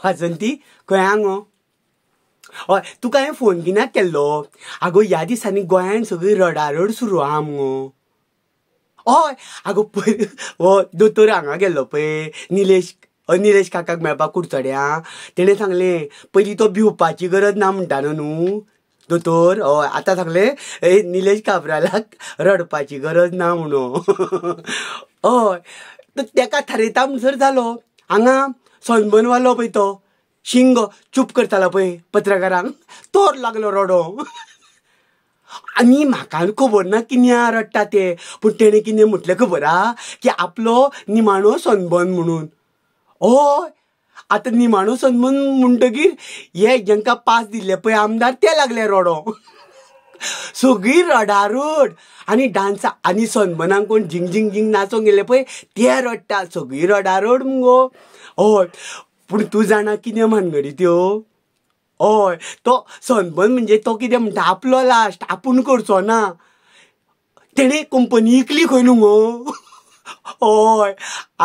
वासंती खंय गो? हय तुका हांवें फोन कित्याक केल्लो? आगो ह्या दिसांनी गोंयान सगळी रडारड सुरू आहा मुगो. हय आगो पय हो दोतोर हांगा गेल्लो पळय निलेश काकाक मेळपाक कुडचड्या. तेणें सांगलें पयलीं तो भिवपाची गरज ना म्हणटा न्हू दोतोर. हय आतां सांगलें निलेश काब्रालाक रडपाची गरज ना म्हणून. हय तर तेका थारयता म्हणसर जालो. हांगा सनबर्नवालो पळय तो शिंग चूप करतालो पळय पत्रकारांक, तोर लागलो रडोंक. आनी म्हाका खबर ना कित्याक रडटा ते, पूण तेणें कितें म्हटलें खबर आहा की आपलो निमाणो सनबर्न म्हणून. हय आतां निमाणो सनबर्न म्हणटकीर हे जेंका पास दिल्ले पळय आमदार ते लागले रडोंक. सगळी रडारड आनी डान्सा आनी सनबर्नाक कोण झिंग झिंग झिंग नाचोंक गेले पळय ते रडटा. सगळी रडारड मुगो. हय पूण तूं जाणा कितें भानगडी त्यो? हय तो सनबर्न म्हणजे तो कितें म्हणटा आपलो लास्ट आपूण करचो ना. तेणें कंपनी इकली खंय न्हू गो. हय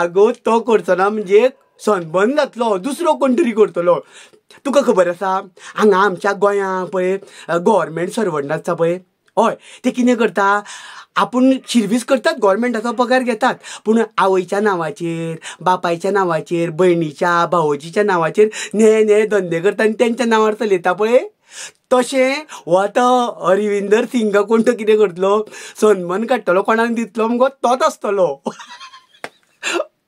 आगो तो करचो ना म्हणजे सनबर्न जातलो, दुसरो कोण तरी करतलो. तुका खबर आसा हांगा आमच्या गोंयांत पळय गव्हर्मेंट सर्वंट आसता पळय, हय ते कितें करता आपूण शिर्वीस करतात, गव्हर्मेंटाचो पगार घेतात, पूण आवयच्या नांवाचेर, बापायच्या नांवाचेर, भयणीच्या भावोजीच्या नांवाचेर ने धंदे करता आनी तेंच्या नांवार चलयता पळय. तशें हो आतां हरविंदर सिंग कोण तो कितें करतलो सनबर्न काडटलो कोणाक दितलो मुगो तोच आसतलो.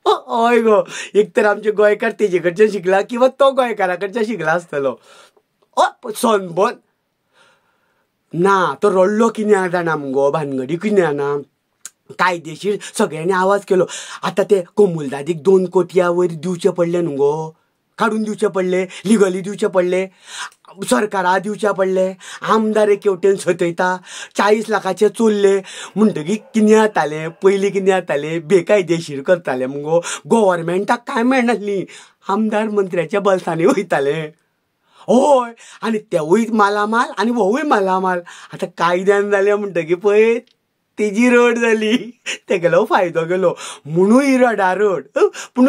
हय गो एक तर आमचे गोंयकार तेजे कडच्यान शिकला किंवा तो गोंयकारा कडच्यान शिकला आसतलो. सनबर्न ना तो रडलो कित्याक जाणा मुगो, भानगडी कितें जाणा कायदेशीर सगळ्यांनी आवाज केलो. आतां ते कोमुलदादीक 2 कोटया वयर दिवचे पडले न्हू गो, काडून दिवचे पडले, लिगली दिवचे पडले, सरकारा दिवचे पडले, आमदार एक हेवटेन सतयता, 40 लाखाचे चोरले म्हणटकीर कितें जातालें पयलीं कितें जातालें बेकायदेशीर करताले मुगो. गव्हर्मेंटाक कांय मेळनासलीं, आमदार मंत्र्याच्या बल्सांनी वयताले. हय आनी तेवूय मालामाल आनी वोवूय मालामाल. आतां कायद्यान जालें म्हणटकीर पळय तेजी रड जाली, तेगेलो फायदो गेलो म्हणून ही रडारड. पूण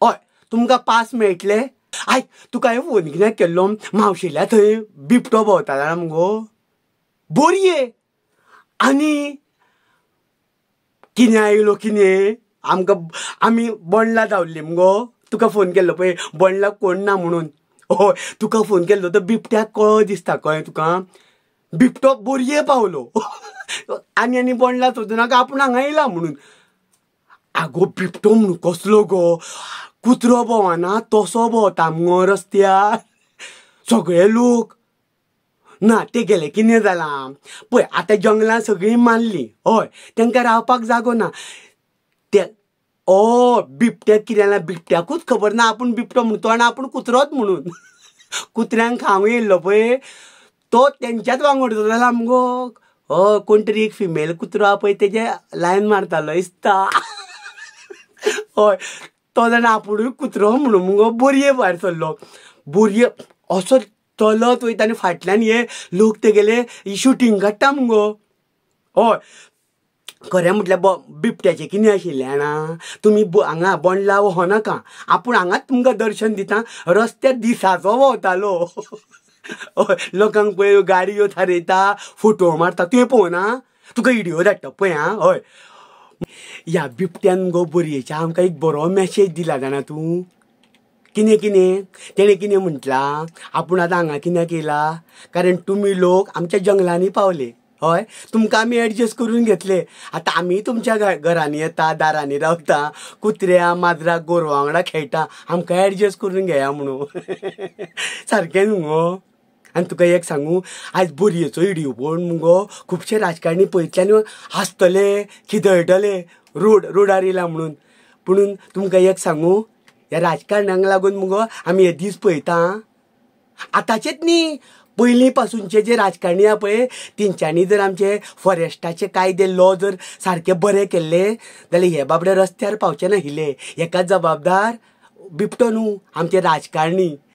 हय तुमकां पास मेळटले. आयक तुका हांवें फोन कित्याक केल्लो, मावशेल्या थंय बिबटो भोंवता जाणा मुगो, बोरये. आनी कितें आयलो कितें आमी बोंडला धांवल्ली मुगो. तुका फोन केल्लो पळय बोंडला कोण ना म्हणून. हय तुका फोन केल्लो तो बिबट्याक कळ्ळो दिसता कळ्ळें तुका. बिबटो बोरये पावलो आनी बोंडला सोदूं नाका आपूण हांगा येयला म्हणून. आगो बिबटो म्हणून कसलो गो, कुत्रो भोंवना तसो भोंवता मुगो रस्त्यार. सगळे लोक ना ते गेले कितें जालां पळय आतां जंगलां सगळीं मारलीं. हय तांकां रावपाक जागो ना. ते बिबट्याक कितें जालां बिबट्याकूच खबर ना आपूण बिबटो म्हणटो आनी आपूण कुत्रोच म्हणून. कुत्र्यांक खावंक येयल्लो पळय तो तेंच्याच वांगड जाला मुगो. कोण तरी एक फिमेल कुत्रो आहा पळय तेजे लायन मारतालो दिसता. हय तो जाणा आपुणूय कुत्रो म्हणून मुगो बोरये भायर सरलो. बोरये असो चलत वयता आनी फाटल्यान हे लोक तेगेले शुटींग काडटा मुगो. हय खरें म्हटल्यार बिबट्याचें कितें आशिल्लें जाणा, तुमी हांगा बोंडला वचनाका, आपूण हांगाच तुमकां दर्शन दिता. रस्त्यार दिसाचो भोंवतालो. हय लोकांक पळय गाडयो थारयता, फोटो मारता, तुवें पळोवना, तुका व्हिडियो धाडटा पळय. हय ह्या बिबट्यान गो बोरयेच्या आमकां एक बरो मॅसेज दिला जाणा तूं. कितें तेणें कितें म्हटलां आपूण आतां हांगा कित्याक येयला कारण तुमी लोक आमच्या जंगलांनी पावले. हय तुमकां आमी एडजस्ट करून घेतले. आतां आमी तुमच्या घरांनी येता, दारांनी रावता, कुत्र्या माजराक गोरवां वांगडा खेळटा, आमकां एडजस्ट करून घेया म्हणून. सारकें न्हू गो. आनी तुका एक सांगू आयज बोरयेचो व्हिडियो पळोवन मुगो खुबशे राजकारणी पळयतले हांसतले खिदळटले रोडार येयला म्हणून. पूण तुमकां एक सांगू ह्या राजकारणांक लागून मुगो आमी हे दीस पळयता. आतांचेच न्ही पयलीं पासूनचे जे राजकारणी आहा पळय तेंच्यांनी जर आमचे फॉरेस्टाचे कायदे लॉ जर सारके बरे केल्ले जाल्यार हे बाबडे रस्त्यार पावचे नाशिल्ले. हेका जबाबदार बिबटो न्हू आमचे राजकारणी.